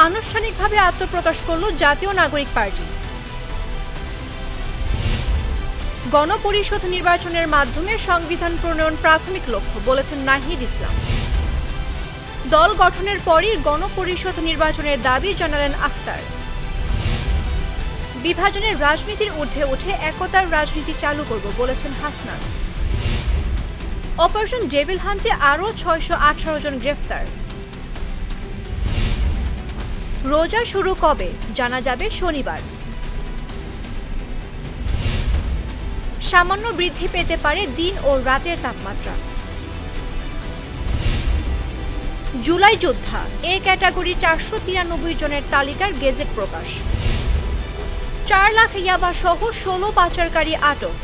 আনুষ্ঠানিকভাবে আত্মপ্রকাশ করল জাতীয় নাগরিক পার্টি। গণপরিষদ নির্বাচনের মাধ্যমে সংবিধান প্রণয়ন প্রাথমিক লক্ষ্য, বলেছেন নাহিদ ইসলাম। দল গঠনের পরই গণপরিষদ নির্বাচনের দাবি জানালেন আখতার। বিভাজনের রাজনীতির ঊর্ধ্বে উঠে একতার রাজনীতি চালু করব, বলেছেন হাসনাত। অপারেশন ডেভিল হান্টে আরও ৬১৮ জন গ্রেফতার। রোজা শুরু কবে জানা যাবে শনিবার। সামান্য বৃদ্ধি পেতে পারে দিন ও রাতের তাপমাত্রা। জুলাই যোদ্ধা এ ক্যাটাগরি ৪৯৩ জনের তালিকার গেজেট প্রকাশ। ৪ লাখ ইয়াবা সহ ১৬ পাচারকারী আটক।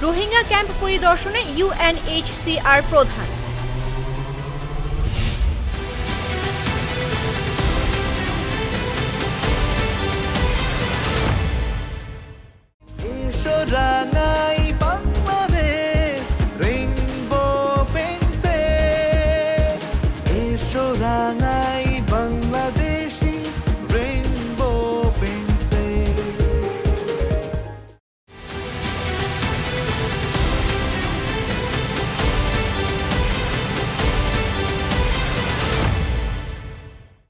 রোহিঙ্গা ক্যাম্প পরিদর্শনে ইউএনএইচসিআর প্রধান।